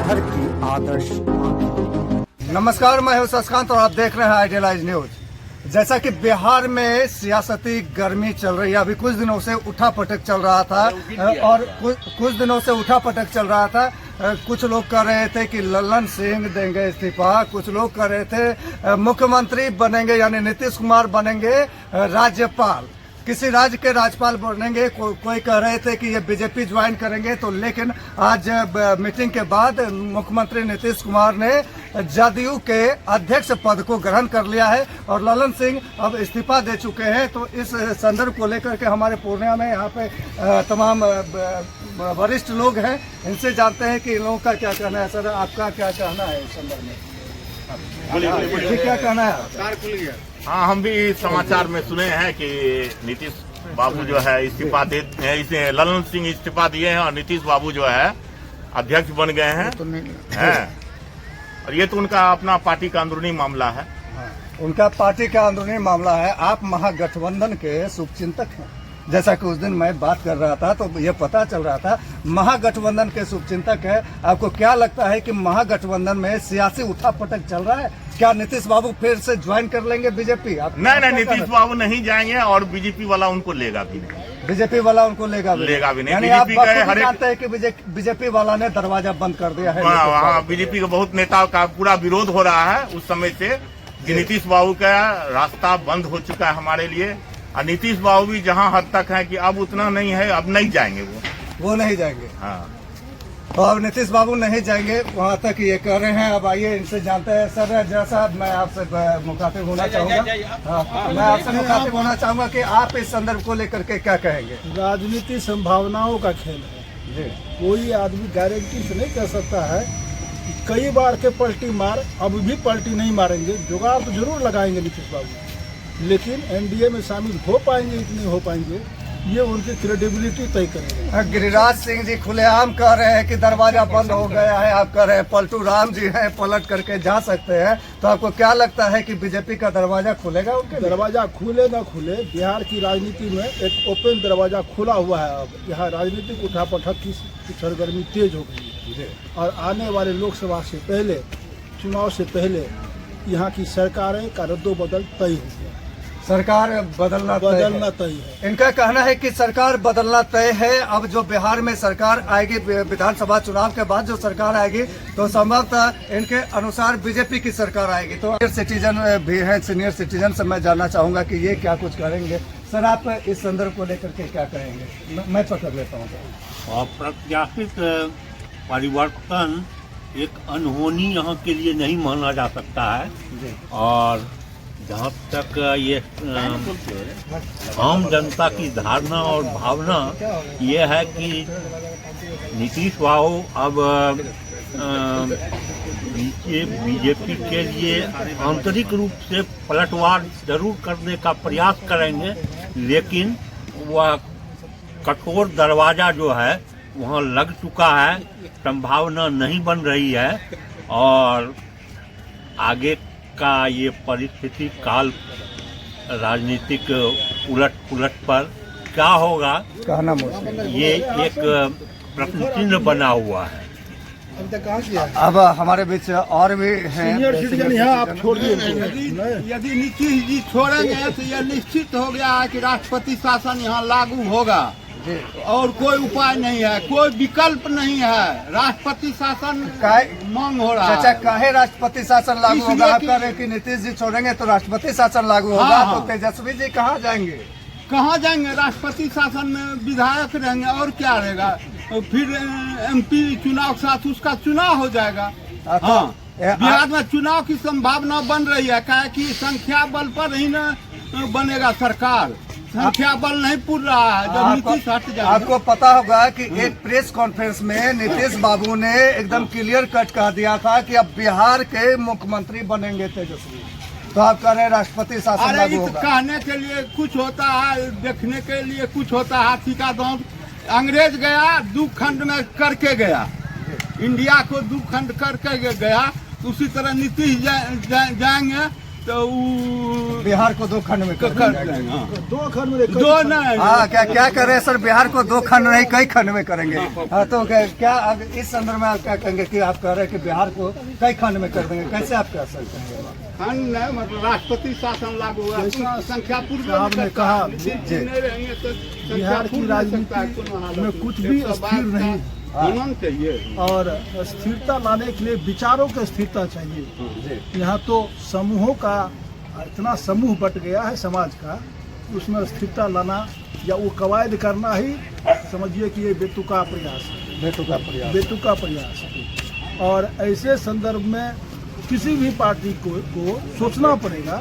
शहर की आदर्श। नमस्कार, मैं हूं शशकांत और आप देख रहे हैं आइडियलाइज न्यूज। जैसा कि बिहार में सियासती गर्मी चल रही है, अभी कुछ दिनों से उठापटक चल रहा था और कुछ दिनों से उठापटक चल रहा था। कुछ लोग कह रहे थे कि ललन सिंह देंगे इस्तीफा, कुछ लोग कह रहे थे मुख्यमंत्री बनेंगे यानी नीतीश कुमार बनेंगे राज्यपाल, किसी राज्य के राज्यपाल बनेंगे। कोई कह रहे थे कि ये बीजेपी ज्वाइन करेंगे। तो लेकिन आज मीटिंग के बाद मुख्यमंत्री नीतीश कुमार ने जदयू के अध्यक्ष पद को ग्रहण कर लिया है और ललन सिंह अब इस्तीफा दे चुके हैं। तो इस संदर्भ को लेकर के हमारे पूर्णिया में यहाँ पे तमाम वरिष्ठ लोग हैं, इनसे जानते हैं कि इन लोगों का क्या कहना है। सर, आपका क्या कहना है इस संदर्भ में? क्या कहना है? हाँ, हम भी समाचार में सुने हैं कि नीतीश बाबू जो है इस्तीफा दे, इसे ललन सिंह इस्तीफा दिए हैं और नीतीश बाबू जो है अध्यक्ष बन गए हैं। और ये तो उनका अपना पार्टी का अंदरूनी मामला है। उनका पार्टी का अंदरूनी मामला है। आप महागठबंधन के शुभचिंतक हैं, जैसा कि उस दिन मैं बात कर रहा था तो ये पता चल रहा था महागठबंधन के शुभचिंतक है। आपको क्या लगता है कि महागठबंधन में सियासी उठापटक चल रहा है? क्या नीतीश बाबू फिर से ज्वाइन कर लेंगे बीजेपी? नहीं, नीतीश बाबू नहीं जाएंगे और बीजेपी वाला उनको लेगा भी नहीं। बीजेपी वाला उनको लेगा भी नहीं। आप जानते हैं कि बीजेपी वाला ने दरवाजा बंद कर दिया है। हाँ, बीजेपी के बहुत नेताओं का पूरा विरोध हो रहा है उस समय से कि नीतीश बाबू का रास्ता बंद हो चुका है हमारे लिए। और नीतीश बाबू भी जहाँ हद तक है कि अब उतना नहीं है, अब नहीं जाएंगे वो नहीं जाएंगे। हाँ, तो अब नीतीश बाबू नहीं जाएंगे, वहाँ तक ये कह रहे हैं। अब आइए इनसे जानते हैं। सर, जैसा मैं आपसे मुखातिब होना चाहूँगा, मैं आपसे मुखातिब होना चाहूँगा कि आप इस संदर्भ को लेकर के क्या कहेंगे? राजनीति संभावनाओं का खेल है जी। कोई आदमी गारंटी से नहीं कह सकता है। कई बार के पलटी मार, अब भी पलटी नहीं मारेंगे। जुगाड़ तो जरूर लगाएंगे नीतीश बाबू, लेकिन एनडीए में शामिल हो पाएंगे इतने हो पाएंगे, ये उनकी क्रेडिबिलिटी तय करेगा। गिरिराज सिंह जी खुलेआम कह रहे हैं कि दरवाजा बंद हो गया है। आप कह रहे हैं पलटू राम जी हैं, पलट करके जा सकते हैं। तो आपको क्या लगता है कि बीजेपी का दरवाजा खुलेगा? उनके दरवाजा खुले ना खुले, बिहार की राजनीति में एक ओपन दरवाजा खुला हुआ है। अब यहाँ राजनीतिक उठापटक की सरगर्मी तेज हो गई है और आने वाले लोकसभा से पहले, चुनाव से पहले यहाँ की सरकारें का रद्दोबदल तय हो गया। सरकार बदलना तय है। इनका कहना है कि सरकार बदलना तय है। अब जो बिहार में सरकार आएगी, विधानसभा चुनाव के बाद जो सरकार आएगी, तो संभवतः इनके अनुसार बीजेपी की सरकार आएगी। तो सीनियर सिटीजन भी है, सीनियर सिटीजन से मैं जानना चाहूंगा कि ये क्या कुछ करेंगे। सर, आप इस संदर्भ को लेकर के क्या कहेंगे? मैं पकड़ लेता हूँ। अप्रत्याशित परिवर्तन एक अनहोनी यहाँ के लिए नहीं माना जा सकता है। और जहाँ तक ये आम जनता की धारणा और भावना ये है कि नीतीश बाबू अब बीजेपी के लिए आंतरिक रूप से पलटवार जरूर करने का प्रयास करेंगे, लेकिन वह कठोर दरवाजा जो है वहाँ लग चुका है, संभावना नहीं बन रही है। और आगे का ये परिस्थिति काल राजनीतिक उलट पुलट पर क्या होगा कहना मुश्किल, ये एक प्रश्न चिन्ह बना हुआ है। अब हमारे बीच और भी हैं सीनियर सिटीजन यहाँ आप छोड़ दिए। यदि नीतीश जी छोड़ेंगे तो यह निश्चित हो गया है कि राष्ट्रपति शासन यहाँ लागू होगा और कोई उपाय नहीं है, कोई विकल्प नहीं है। राष्ट्रपति शासन मांग हो रहा है। चाचा, काहे राष्ट्रपति शासन लागू होगा? आप कह रहे हैं कि नीतीश जी छोड़ेंगे तो राष्ट्रपति शासन लागू होगा। हाँ। तो तेजस्वी जी कहाँ जाएंगे? कहाँ जाएंगे? राष्ट्रपति शासन में विधायक रहेंगे और क्या रहेगा? फिर एमपी चुनाव के साथ उसका चुनाव हो जाएगा। हाँ, बिहार में चुनाव की संभावना बन रही है, क्या कि संख्या बल पर ही न बनेगा सरकार। संख्या बल नहीं पूर रहा है जब नीतीश हट जाएगा। आपको पता होगा कि एक प्रेस कॉन्फ्रेंस में नीतीश बाबू ने एकदम क्लियर कट कह दिया था कि अब बिहार के मुख्यमंत्री बनेंगे तेजस्वी। तो आप कह रहे हैं राष्ट्रपति शासन लागू होगा? कहने के लिए कुछ होता है, देखने के लिए कुछ होता है। हाथी का दांत अंग्रेज गया, 2 खंड में करके गया, इंडिया को 2 खंड करके गया। उसी तरह नीतीश जाएंगे तो बिहार को 2 खंड में कर देंगे। दो खंड में दो नहीं हाँ, क्या कर रहे हैं सर, बिहार को 2 खंड नहीं कई खंड में करेंगे। हाँ, तो क्या इस संदर्भ में आप क्या कहेंगे कि आप कह रहे हैं कि बिहार को कई खंड में कर देंगे, कैसे आप कह सकते हैं? खंड नहीं, मतलब राष्ट्रपति शासन लागू हुआ, संख्या पूर्व साहब ने कहा नहीं रहेंगे तो संख्या बिहार की पूर्व राजनीति में कुछ भी स्थिर नहीं होना चाहिए और स्थिरता लाने के लिए विचारों की स्थिरता चाहिए। यहाँ तो समूहों का इतना समूह बट गया है समाज का, उसमें स्थिरता लाना या वो कवायद करना ही समझिए कि ये बेतुका प्रयास है, बेतुका प्रयास है। और ऐसे संदर्भ में किसी भी पार्टी को सोचना पड़ेगा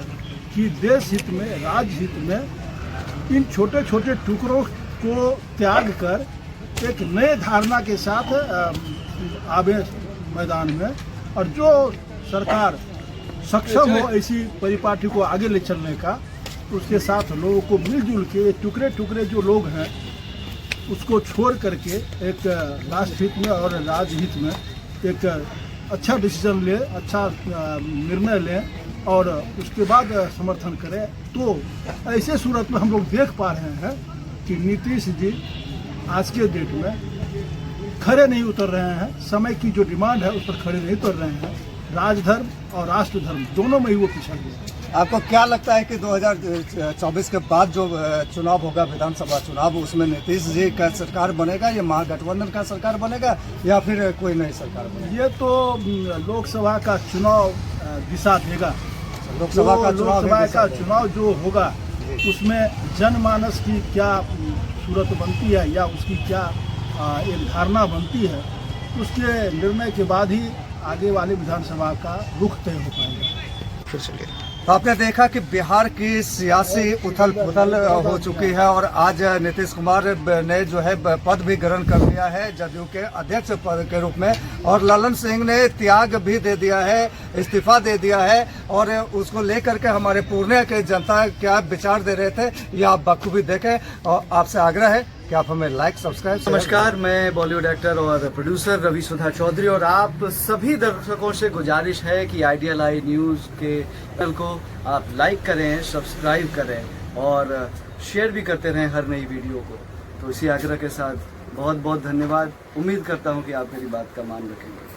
कि देश हित में, राज्य हित में इन छोटे छोटे टुकड़ों को त्याग कर एक नए धारणा के साथ आवे मैदान में, और जो सरकार सक्षम हो ऐसी परिपाटी को आगे ले चलने का, उसके साथ लोगों को मिलजुल के टुकड़े टुकड़े जो लोग हैं उसको छोड़ करके एक राष्ट्र हित में और राज्य हित में एक अच्छा डिसीजन ले, अच्छा निर्णय लें और उसके बाद समर्थन करें। तो ऐसे सूरत में हम लोग देख पा रहे हैं कि नीतीश जी आज के डेट में खड़े नहीं उतर रहे हैं, समय की जो डिमांड है उस पर खड़े नहीं उतर रहे हैं। राजधर्म और राष्ट्र धर्म दोनों में ही वो पिछड़ गए। आपको क्या लगता है कि 2024 के बाद जो चुनाव होगा, विधानसभा चुनाव, उसमें नीतीश जी का सरकार बनेगा या महागठबंधन का सरकार बनेगा या फिर कोई नई सरकार बनेगा? ये तो लोकसभा का चुनाव दिशा देगा। लोकसभा का चुनाव जो होगा उसमें जनमानस की क्या सूरत बनती है या उसकी क्या एक धारणा बनती है, उसके निर्णय के बाद ही आगे वाले विधानसभा का रुख तय हो पाएगा। तो आपने देखा कि बिहार की सियासी उथल पुथल हो चुकी है और आज नीतीश कुमार ने जो है पद भी ग्रहण कर लिया है जदयू के अध्यक्ष पद के रूप में, और ललन सिंह ने त्याग भी दे दिया है, इस्तीफा दे दिया है। और उसको लेकर के हमारे पूर्णिया के जनता क्या विचार दे रहे थे ये आप बखूबी देखें, और आपसे आग्रह है कि आप हमें लाइक, सब्सक्राइब। नमस्कार, मैं बॉलीवुड एक्टर और प्रोड्यूसर रवि सुधा चौधरी, और आप सभी दर्शकों से गुजारिश है कि आइडियल आई न्यूज़ के चैनल को आप लाइक करें, सब्सक्राइब करें और शेयर भी करते रहें हर नई वीडियो को। तो इसी आग्रह के साथ बहुत बहुत धन्यवाद। उम्मीद करता हूं कि आप मेरी बात का मान रखेंगे।